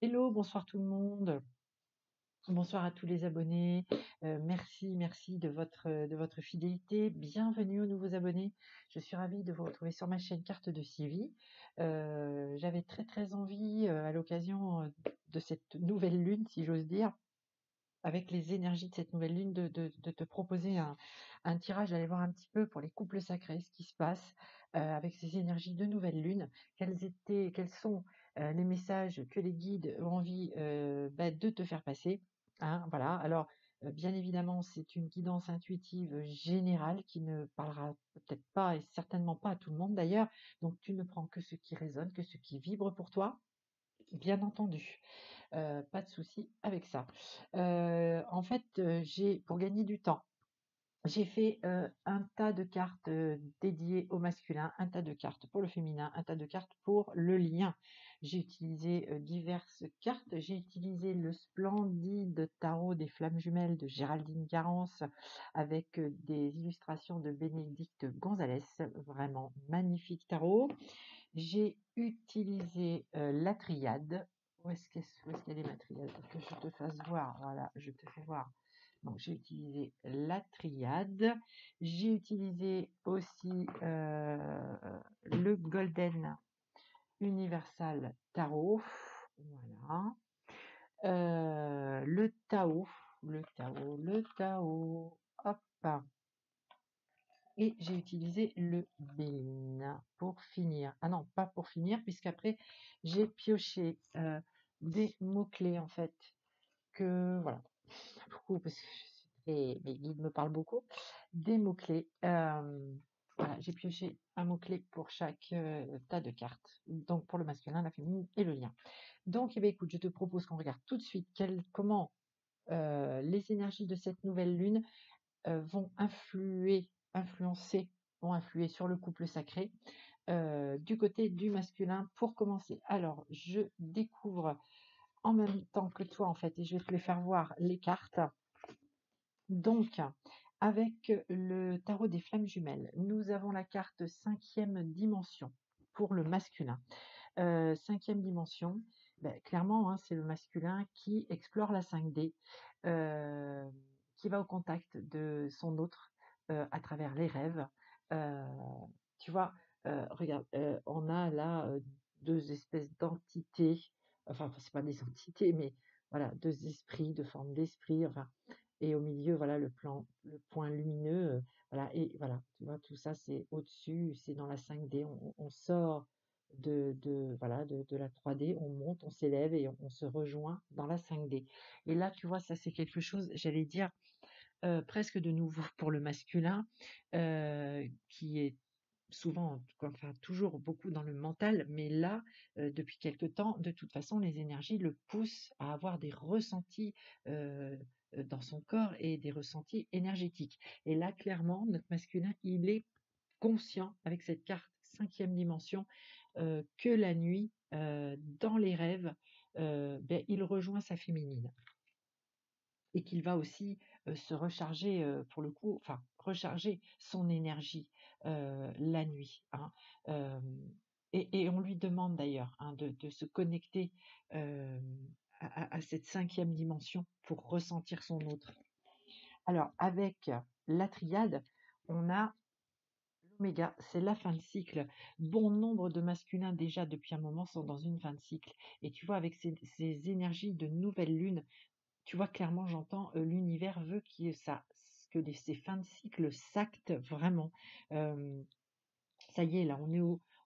Hello, bonsoir tout le monde. Bonsoir à tous les abonnés. Merci de votre fidélité. Bienvenue aux nouveaux abonnés. Je suis ravie de vous retrouver sur ma chaîne Carte de Sylvie. J'avais très envie, à l'occasion de cette nouvelle lune, si j'ose dire, avec les énergies de cette nouvelle lune, de te proposer un tirage, d'aller voir un petit peu pour les couples sacrés, ce qui se passe avec ces énergies de nouvelle lune, quels sont les messages que les guides ont envie de te faire passer. Hein, voilà. Alors, bien évidemment, c'est une guidance intuitive générale qui ne parlera peut-être pas et certainement pas à tout le monde d'ailleurs. Donc, tu ne prends que ce qui résonne, que ce qui vibre pour toi, bien entendu. Pas de souci avec ça. En fait, j'ai pour gagner du temps, j'ai fait, un tas de cartes, dédiées au masculin, un tas de cartes pour le féminin, un tas de cartes pour le lien. J'ai utilisé, diverses cartes. J'ai utilisé le splendide tarot des flammes jumelles de Géraldine Garance avec, des illustrations de Bénédicte Gonzalez, vraiment magnifique tarot. J'ai utilisé, la triade. Où est-ce qu'elle est ma triade? Pour que je te fasse voir. Voilà, je te fais voir. Donc j'ai utilisé la triade. J'ai utilisé aussi, le Golden Universal Tarot. Voilà. Le Tao, le Tao. Hop! Et j'ai utilisé le Béline pour finir. Ah non, pas pour finir, puisqu'après, j'ai pioché des mots-clés, en fait, que, voilà, beaucoup, parce que mes guides me parlent beaucoup, des mots-clés. Voilà, j'ai pioché un mot-clé pour chaque tas de cartes. Donc, pour le masculin, la féminine et le lien. Donc, eh bien, écoute, je te propose qu'on regarde tout de suite comment les énergies de cette nouvelle lune vont vont influer sur le couple sacré du côté du masculin pour commencer. Alors, je découvre en même temps que toi, en fait, et je vais te les faire voir les cartes. Donc, avec le tarot des flammes jumelles, nous avons la carte cinquième dimension pour le masculin. Cinquième dimension, clairement, hein, c'est le masculin qui explore la 5D, qui va au contact de son autre à travers les rêves. Euh, Tu vois, regarde, on a là deux espèces d'entités, enfin, c'est pas des entités, mais voilà, deux esprits, deux formes d'esprit, enfin, et au milieu, voilà, le point lumineux, voilà, et voilà, tu vois, tout ça, c'est au-dessus, c'est dans la 5D, on sort voilà, de la 3D, on monte, on s'élève et on se rejoint dans la 5D. Et là, tu vois, ça, c'est quelque chose, j'allais dire, presque de nouveau pour le masculin, qui est souvent, enfin toujours beaucoup dans le mental, mais là, depuis quelque temps, de toute façon, les énergies le poussent à avoir des ressentis dans son corps et des ressentis énergétiques. Et là, clairement, notre masculin, il est conscient avec cette carte cinquième dimension que la nuit, dans les rêves, il rejoint sa féminine et qu'il va aussi se recharger, pour le coup, enfin recharger son énergie la nuit. Hein. Euh, et on lui demande d'ailleurs hein, de se connecter à cette cinquième dimension pour ressentir son autre. Alors avec la triade, on a l'oméga, c'est la fin de cycle. Bon nombre de masculins déjà depuis un moment sont dans une fin de cycle. Et tu vois, avec ces énergies de nouvelle lune, tu vois clairement, j'entends, l'univers veut qu'il y ait ça, que ces fins de cycle s'actent vraiment. Euh, Ça y est, là,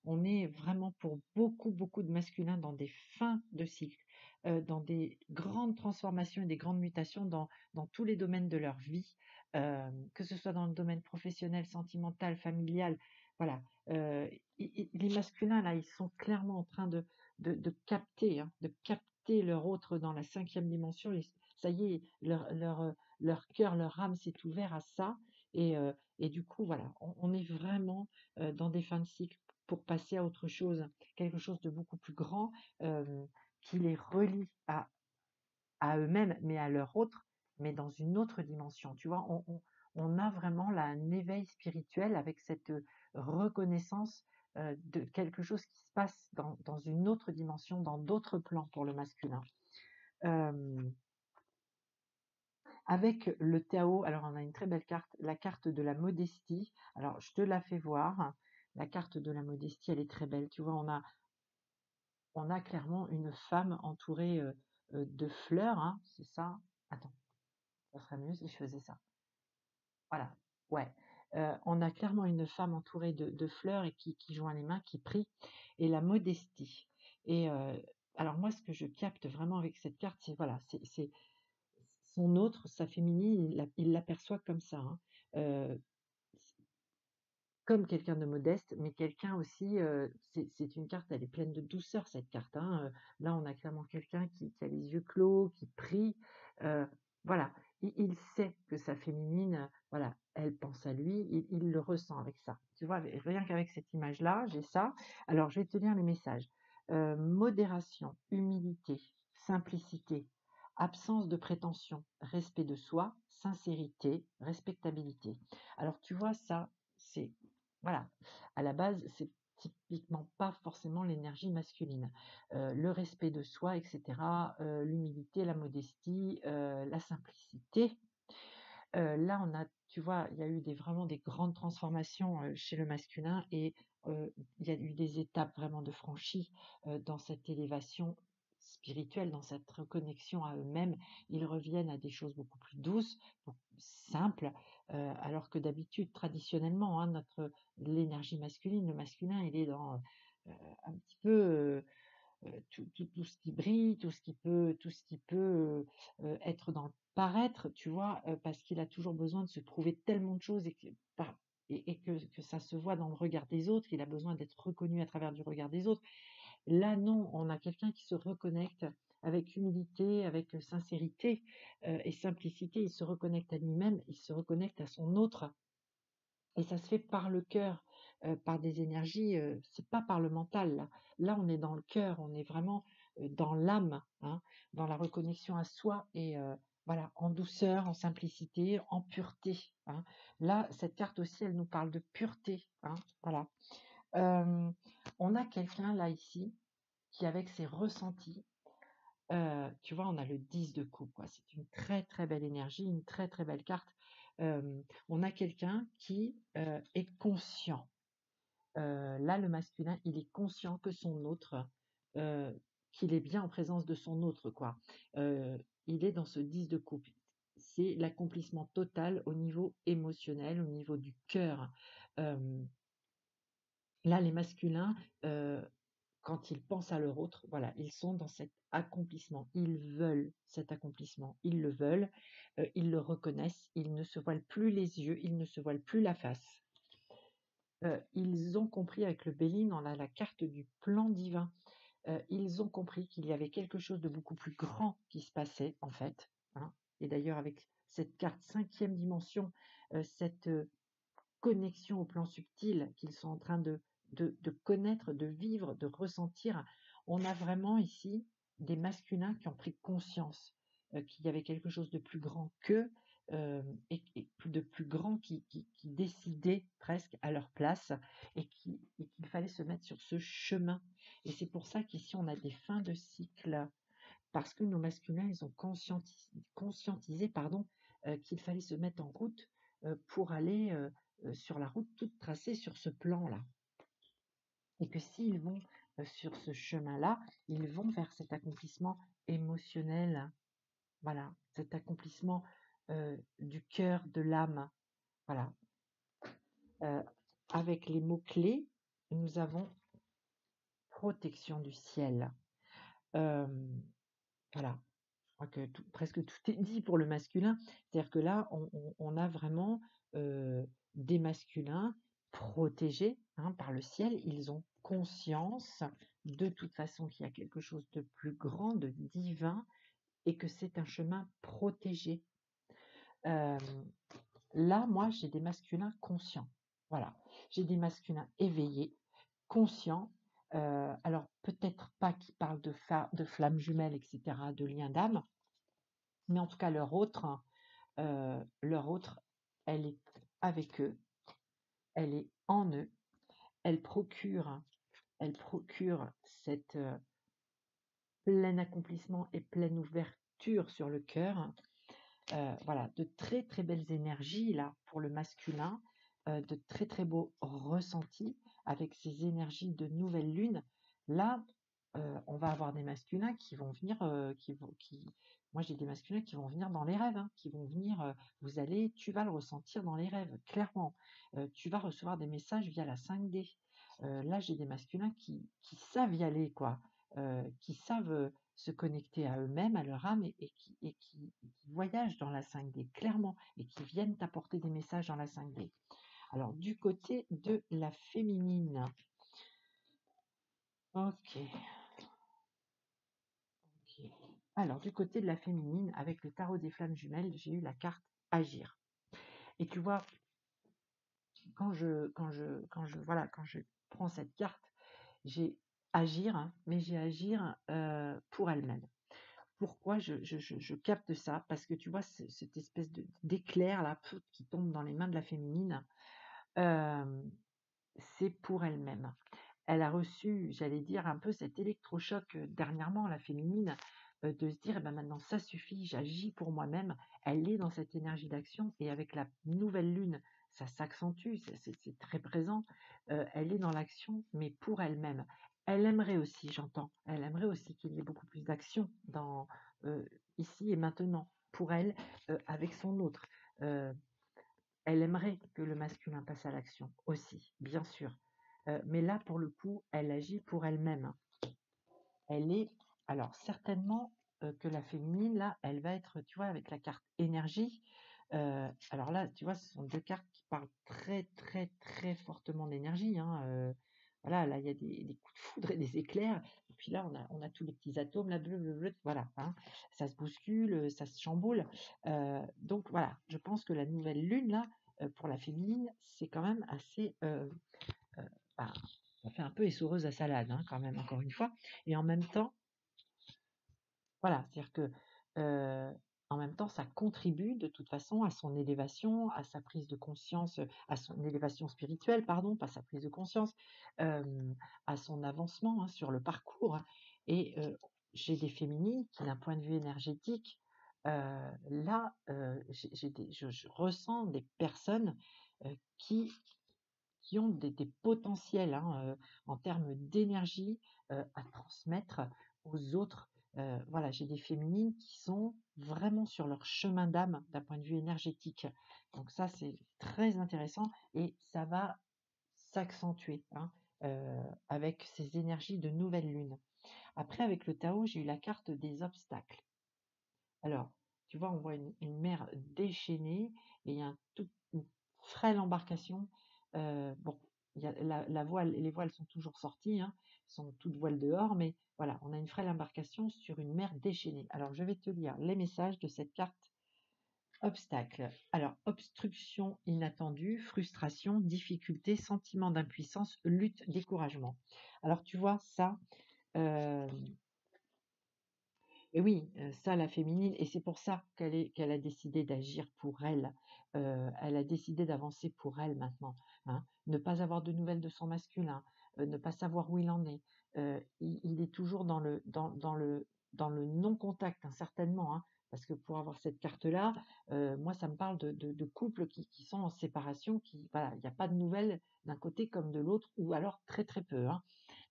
on est vraiment pour beaucoup de masculins dans des fins de cycle, dans des grandes transformations et des grandes mutations dans tous les domaines de leur vie, que ce soit dans le domaine professionnel, sentimental, familial. Voilà. Les masculins, là, ils sont clairement en train de capter, hein, de capter leur autre dans la cinquième dimension. Ça y est, leur cœur, leur âme s'est ouvert à ça. Et du coup, voilà, on est vraiment dans des fins de cycle pour passer à autre chose, quelque chose de beaucoup plus grand qui les relie à eux-mêmes, mais à leur autre, mais dans une autre dimension. Tu vois, on a vraiment là un éveil spirituel avec cette reconnaissance de quelque chose qui se passe dans une autre dimension, dans d'autres plans pour le masculin. Avec le Tao, alors on a une très belle carte, la carte de la modestie. Alors je te la fais voir. La carte de la modestie, elle est très belle. Tu vois, on a clairement une femme entourée de fleurs, hein, c'est ça. Attends, ça serait mieux si je faisais ça. Voilà, ouais. On a clairement une femme entourée de fleurs et qui joint les mains, qui prie, et la modestie. Et alors moi, ce que je capte vraiment avec cette carte, c'est voilà, c'est son autre, sa féminine, il l'aperçoit comme ça, hein. Euh, Comme quelqu'un de modeste, mais quelqu'un aussi, c'est une carte, elle est pleine de douceur cette carte, hein. Là, on a clairement quelqu'un qui a les yeux clos, qui prie. Voilà, il sait que sa féminine, voilà, elle pense à lui, il le ressent avec ça. Tu vois, rien qu'avec cette image-là, j'ai ça. Alors, je vais te lire les messages. Modération, humilité, simplicité, absence de prétention, respect de soi, sincérité, respectabilité. Alors, tu vois, ça, c'est voilà, à la base, c'est typiquement pas forcément l'énergie masculine. Le respect de soi, etc., l'humilité, la modestie, la simplicité. Là, tu vois, il y a eu vraiment des grandes transformations chez le masculin et il y a eu des étapes vraiment de franchies dans cette élévation spirituelle, dans cette reconnexion à eux-mêmes. Ils reviennent à des choses beaucoup plus douces, beaucoup plus simples, alors que d'habitude, traditionnellement, hein, l'énergie masculine, le masculin, il est dans un petit peu tout ce qui brille, tout ce qui peut être dans le paraître, tu vois, parce qu'il a toujours besoin de se prouver tellement de choses et que ça se voit dans le regard des autres, il a besoin d'être reconnu à travers du regard des autres. Là, non, on a quelqu'un qui se reconnecte avec humilité, avec sincérité et simplicité, il se reconnecte à lui-même, il se reconnecte à son autre. Et ça se fait par le cœur, par des énergies, c'est pas par le mental là. Là, on est dans le cœur, on est vraiment, dans l'âme, hein, dans la reconnexion à soi et voilà, en douceur, en simplicité, en pureté, hein. Là, cette carte aussi, elle nous parle de pureté, hein, voilà. Hem, on a quelqu'un là, ici, qui avec ses ressentis, tu vois, on a le 10 de coupe, quoi. C'est une très, très belle énergie, une très, très belle carte. On a quelqu'un qui, est conscient. Là, le masculin, il est conscient que son autre, heu, qu'il est bien en présence de son autre, quoi. Il est dans ce 10 de coupe. C'est l'accomplissement total au niveau émotionnel, au niveau du cœur. Hem, Là, les masculins, quand ils pensent à leur autre, voilà, ils sont dans cet accomplissement. Ils veulent cet accomplissement. Ils le veulent, ils le reconnaissent. Ils ne se voilent plus les yeux, ils ne se voilent plus la face. Ils ont compris avec le Béline, on a la carte du plan divin. Ils ont compris qu'il y avait quelque chose de beaucoup plus grand qui se passait, en fait, hein. Et d'ailleurs, avec cette carte cinquième dimension, cette connexion au plan subtil qu'ils sont en train de connaître, de vivre, de ressentir. On a vraiment ici des masculins qui ont pris conscience qu'il y avait quelque chose de plus grand qu'eux et de plus grand qui décidait presque à leur place et qu'il fallait se mettre sur ce chemin. Et c'est pour ça qu'ici on a des fins de cycle parce que nos masculins, ils ont conscientisé, pardon, qu'il fallait se mettre en route pour aller sur la route toute tracée sur ce plan-là. Et que s'ils vont sur ce chemin-là, ils vont vers cet accomplissement émotionnel, voilà, cet accomplissement du cœur, de l'âme, voilà. Euh, Avec les mots-clés, nous avons protection du ciel. Euh, voilà, je crois que presque tout est dit pour le masculin. C'est-à-dire que là, on a vraiment des masculins protégés, hein, par le ciel. Ils ont conscience de toute façon qu'il y a quelque chose de plus grand, de divin, et que c'est un chemin protégé. Euh, Là, moi, j'ai des masculins conscients. Voilà, j'ai des masculins éveillés, conscients. Alors, peut-être pas qui parlent de flammes jumelles, etc., de liens d'âme, mais en tout cas, leur autre, elle est avec eux, elle est en eux, elle procure, elle procure cette plein accomplissement et pleine ouverture sur le cœur. Voilà, de très très belles énergies là pour le masculin, de très très beaux ressentis avec ces énergies de nouvelle lune. Là, on va avoir des masculins qui vont venir, moi j'ai des masculins qui vont venir dans les rêves, hein, qui vont venir, tu vas le ressentir dans les rêves, clairement. Tu vas recevoir des messages via la 5D. Là, j'ai des masculins qui savent y aller, quoi, qui savent se connecter à eux-mêmes, à leur âme, et qui voyagent dans la 5D, clairement, et qui viennent t'apporter des messages dans la 5D. Alors, du côté de la féminine, ok, ok. Alors, du côté de la féminine, avec le tarot des flammes jumelles, j'ai eu la carte agir. Et tu vois, quand je prends cette carte, j'ai agir, hein, mais j'ai agir pour elle-même. Pourquoi je capte ça? Parce que tu vois, cette espèce d'éclair là qui tombe dans les mains de la féminine, euh, c'est pour elle-même. Elle a reçu, j'allais dire, un peu cet électrochoc dernièrement, la féminine, de se dire, eh ben maintenant ça suffit, j'agis pour moi-même. Elle est dans cette énergie d'action et avec la nouvelle lune, ça s'accentue, c'est très présent. Elle est dans l'action, mais pour elle-même. Elle aimerait aussi, j'entends, elle aimerait aussi qu'il y ait beaucoup plus d'action dans euh, ici et maintenant pour elle, avec son autre. Euh, Elle aimerait que le masculin passe à l'action aussi, bien sûr. Mais là, pour le coup, elle agit pour elle-même. Elle est, alors certainement que la féminine, là, elle va être, tu vois, avec la carte énergie. Alors là, tu vois, ce sont deux cartes qui parlent très, très, très fortement d'énergie, hein. Voilà, là, il y a des coups de foudre et des éclairs. Et puis là, on a tous les petits atomes, là, bleu, bleu, bleu, voilà, hein. Ça se bouscule, ça se chamboule. Donc voilà, je pense que la nouvelle lune, là, pour la féminine, c'est quand même assez, euh, bah, ça fait un peu essoreuse à salade, hein, quand même, encore une fois. Et en même temps, voilà, c'est-à-dire que, en même temps, ça contribue de toute façon à son élévation, à sa prise de conscience, à son élévation spirituelle, pardon, pas sa prise de conscience, à son avancement, hein, sur le parcours. Et j'ai des féminines qui, d'un point de vue énergétique, là, je ressens des personnes qui ont des potentiels, hein, en termes d'énergie à transmettre aux autres. Voilà, j'ai des féminines qui sont vraiment sur leur chemin d'âme d'un point de vue énergétique. Donc ça, c'est très intéressant et ça va s'accentuer, hein, avec ces énergies de nouvelle lune. Après, avec le Tao, j'ai eu la carte des obstacles. Alors, tu vois, on voit une mer déchaînée et il y a une frêle embarcation. Bon, il y a la voile, les voiles sont toujours sorties, hein, sont toutes voiles dehors, mais voilà, on a une frêle embarcation sur une mer déchaînée. Alors, je vais te lire les messages de cette carte obstacle. Alors, obstruction inattendue, frustration, difficulté, sentiment d'impuissance, lutte, découragement. Alors, tu vois, ça, euh, et oui, ça, la féminine, et c'est pour ça qu'elle a décidé d'agir pour elle. Elle a décidé d'avancer pour elle maintenant, hein. Ne pas avoir de nouvelles de son masculin, ne pas savoir où il en est. Il est toujours dans le non-contact, hein, certainement, hein, parce que pour avoir cette carte-là, moi, ça me parle de couples qui sont en séparation, voilà, il n'y a pas de nouvelles d'un côté comme de l'autre, ou alors très très peu, hein.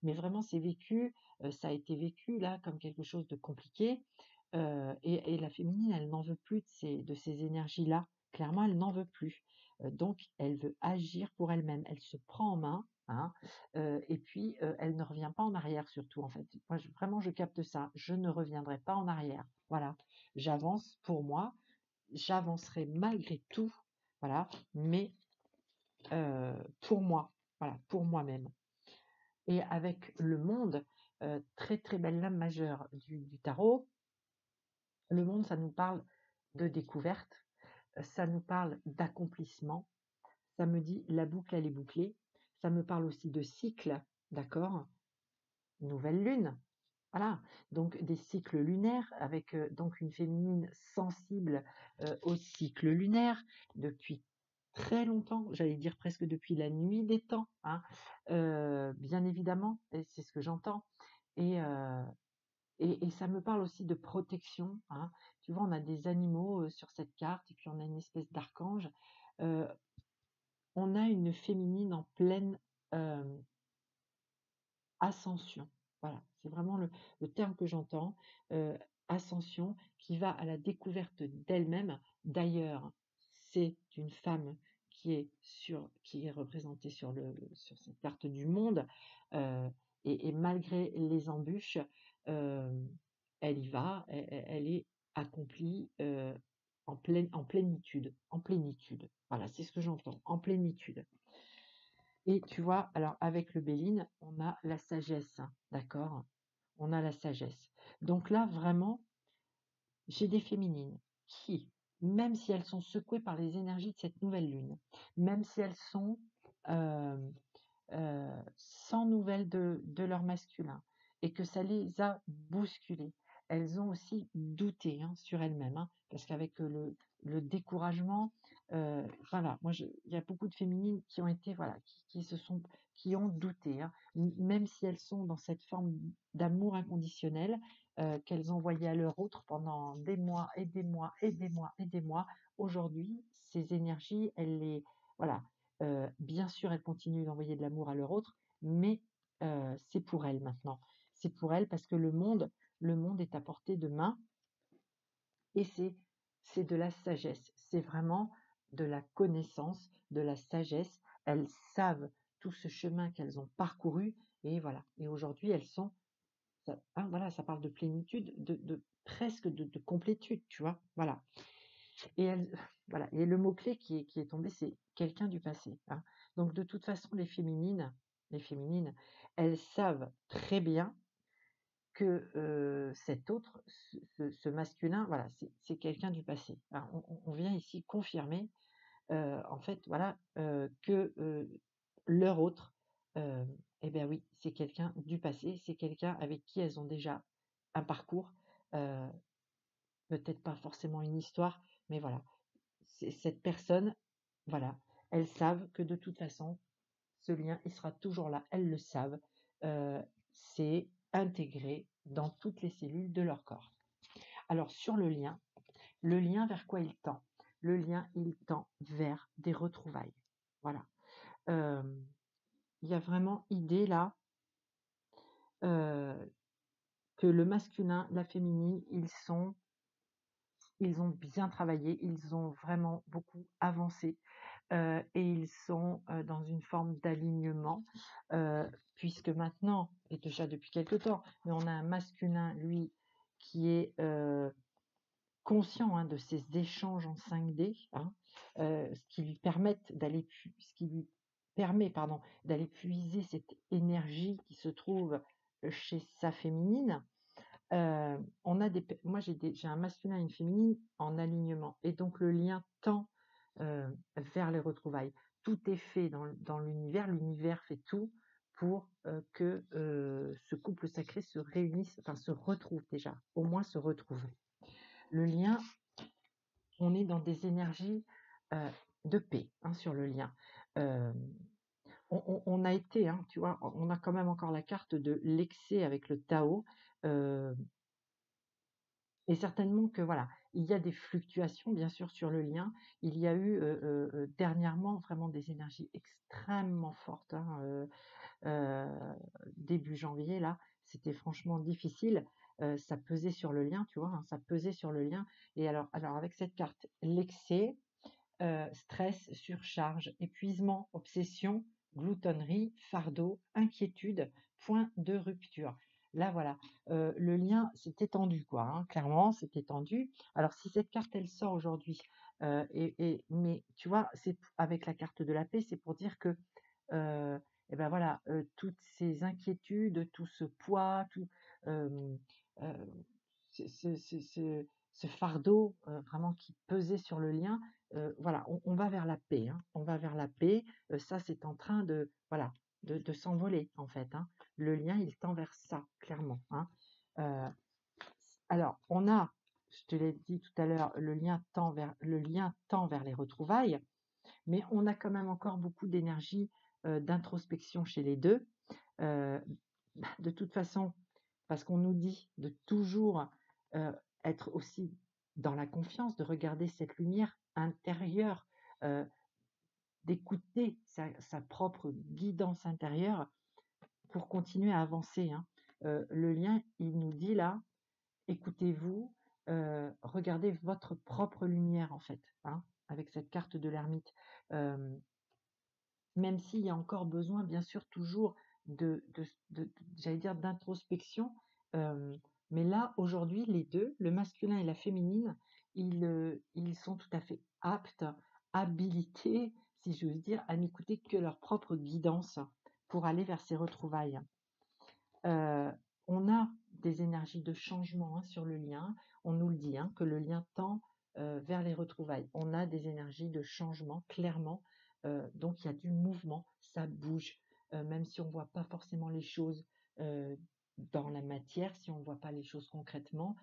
Mais vraiment, c'est vécu, ça a été vécu là comme quelque chose de compliqué. Et la féminine, elle n'en veut plus de ces énergies-là. Clairement, elle n'en veut plus. Donc, elle veut agir pour elle-même. Elle se prend en main, hein, et puis elle ne revient pas en arrière surtout. En fait, moi, vraiment, je capte ça. Je ne reviendrai pas en arrière. Voilà, j'avance pour moi. J'avancerai malgré tout. Voilà, mais pour moi. Voilà, pour moi-même. Et avec le monde, très très belle lame majeure du tarot, le monde, ça nous parle de découverte, ça nous parle d'accomplissement, ça me dit la boucle elle est bouclée, ça me parle aussi de cycle, d'accord? Nouvelle lune, voilà, donc des cycles lunaires avec donc une féminine sensible au cycle lunaire depuis très longtemps, j'allais dire presque depuis la nuit des temps, hein, bien évidemment, et c'est ce que j'entends. Et, et ça me parle aussi de protection, hein. Tu vois, on a des animaux sur cette carte, et puis on a une espèce d'archange. Euh, on a une féminine en pleine euh, ascension. Voilà, c'est vraiment le terme que j'entends. euh, Ascension, qui va à la découverte d'elle-même. D'ailleurs, c'est une femme qui est représentée sur cette carte du monde. euh, et malgré les embûches, euh, elle y va, elle est accomplie en plénitude, en plénitude. Voilà, c'est ce que j'entends, en plénitude. Et tu vois, alors avec le Béline, on a la sagesse, hein, d'accord? On a la sagesse. Donc là, vraiment, j'ai des féminines qui, même si elles sont secouées par les énergies de cette nouvelle lune, même si elles sont euh, sans nouvelles de leur masculin et que ça les a bousculées. Elles ont aussi douté, hein, sur elles-mêmes, hein, parce qu'avec le découragement, voilà, il y a beaucoup de féminines qui ont été, voilà, qui ont douté, hein, même si elles sont dans cette forme d'amour inconditionnel qu'elles envoyaient à leur autre pendant des mois et des mois et des mois et des mois. Aujourd'hui, ces énergies, voilà, bien sûr, elles continuent d'envoyer de l'amour à leur autre, mais c'est pour elles maintenant. C'est pour elles parce que le monde est à portée de main et c'est de la sagesse. C'est vraiment de la connaissance, de la sagesse. Elles savent tout ce chemin qu'elles ont parcouru et voilà. Et aujourd'hui, elles sont, hein, voilà, ça parle de plénitude, de presque de complétude, tu vois. Voilà. Et voilà. Et le mot-clé qui est tombé, c'est quelqu'un du passé, hein. Donc de toute façon, les féminines, elles savent très bien que cet autre, ce masculin, voilà, c'est quelqu'un du passé, hein. On vient ici confirmer, en fait, voilà, que leur autre, euh, eh bien oui, c'est quelqu'un du passé, c'est quelqu'un avec qui elles ont déjà un parcours, euh, peut-être pas forcément une histoire, mais voilà, cette personne, voilà, elles savent que de toute façon, ce lien, il sera toujours là. Elles le savent. Euh, c'est intégré dans toutes les cellules de leur corps. Alors, sur le lien vers quoi il tend? Le lien, il tend vers des retrouvailles. Voilà. Euh, Il y a vraiment idée là euh, que le masculin, la féminine, ils ont bien travaillé, ils ont vraiment beaucoup avancé. Et ils sont dans une forme d'alignement, puisque maintenant, et déjà depuis quelque temps, mais on a un masculin, lui, qui est conscient, hein, de ces échanges en 5D, hein, ce qui lui permet, pardon, d'aller puiser cette énergie qui se trouve chez sa féminine. Moi j'ai un masculin et une féminine en alignement, et donc le lien tend euh, vers les retrouvailles. Tout est fait dans l'univers fait tout pour que ce couple sacré se réunisse, enfin se retrouve déjà, au moins se retrouve. Le lien, on est dans des énergies euh, de paix, hein, sur le lien. Euh, on a été, hein, tu vois, on a quand même encore la carte de l'excès avec le Tao. euh, Et certainement que voilà, il y a des fluctuations bien sûr sur le lien. Il y a eu dernièrement vraiment des énergies extrêmement fortes, hein, début janvier là, c'était franchement difficile. Ça pesait sur le lien, tu vois, hein, ça pesait sur le lien. Et alors avec cette carte, l'excès, stress, surcharge, épuisement, obsession, gloutonnerie, fardeau, inquiétude, point de rupture. Là, voilà, le lien s'est étendu, quoi, hein, clairement, c'est étendu. Alors, si cette carte, elle sort aujourd'hui, mais tu vois, c'est avec la carte de la paix, c'est pour dire que, et ben voilà, toutes ces inquiétudes, tout ce poids, tout euh, euh, ce fardeau vraiment qui pesait sur le lien, voilà, on va vers la paix, hein, on va vers la paix. Ça, c'est en train de, voilà, de s'envoler en fait, hein. Le lien, il tend vers ça, clairement, hein. Euh, alors, je te l'ai dit tout à l'heure, le lien tend vers les retrouvailles, mais on a quand même encore beaucoup d'énergie d'introspection chez les deux. Euh, de toute façon, parce qu'on nous dit de toujours euh, être aussi dans la confiance, de regarder cette lumière intérieure, euh, d'écouter sa propre guidance intérieure pour continuer à avancer, hein. Le lien, il nous dit là, écoutez-vous, regardez votre propre lumière en fait, hein, avec cette carte de l'ermite. Euh, Même s'il y a encore besoin, bien sûr, toujours j'allais dire, d'introspection. euh, mais là, aujourd'hui, les deux, le masculin et la féminine, ils sont tout à fait aptes, habilités, si j'ose dire, à n'écouter que leur propre guidance pour aller vers ces retrouvailles. Euh, on a des énergies de changement, hein, sur le lien. On nous le dit, hein, que le lien tend vers les retrouvailles. On a des énergies de changement, clairement. Donc il y a du mouvement, ça bouge. Même si on ne voit pas forcément les choses euh, dans la matière, si on ne voit pas les choses concrètement,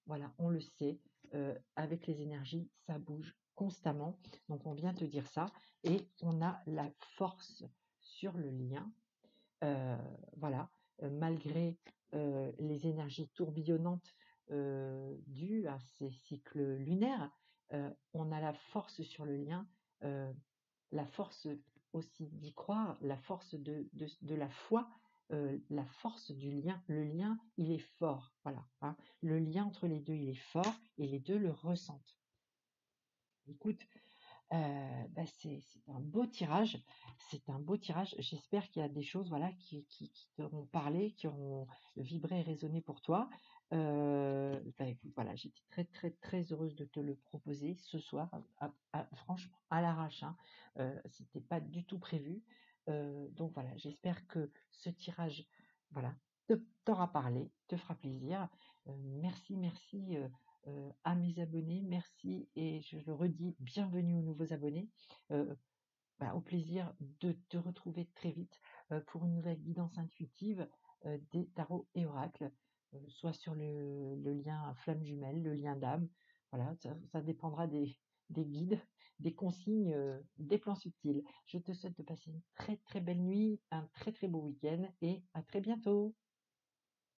voilà, on le sait. Avec les énergies, ça bouge constamment. Donc on vient te dire ça. Et on a la force sur le lien. Euh, voilà, malgré les énergies tourbillonnantes dues à ces cycles lunaires, on a la force sur le lien, euh, la force aussi d'y croire, la force de la foi, la force du lien. Le lien, il est fort, voilà, hein. Le lien entre les deux, il est fort et les deux le ressentent. Écoute, c'est un beau tirage. C'est un beau tirage. J'espère qu'il y a des choses, voilà, qui t'auront parlé, qui auront vibré et résonné pour toi. Écoute, voilà, j'étais très, très, très heureuse de te le proposer ce soir, franchement, à l'arrache, hein. C'était pas du tout prévu. Donc voilà, j'espère que ce tirage, voilà, t'aura parlé, te fera plaisir. Merci, merci. À mes abonnés, merci et je le redis, bienvenue aux nouveaux abonnés. Euh, Au plaisir de te retrouver très vite pour une nouvelle guidance intuitive des tarots et oracles, soit sur le lien flamme jumelle, le lien d'âme. Voilà, ça dépendra des guides, des consignes, des plans subtils. Je te souhaite de passer une très très belle nuit, un très très beau week-end et à très bientôt.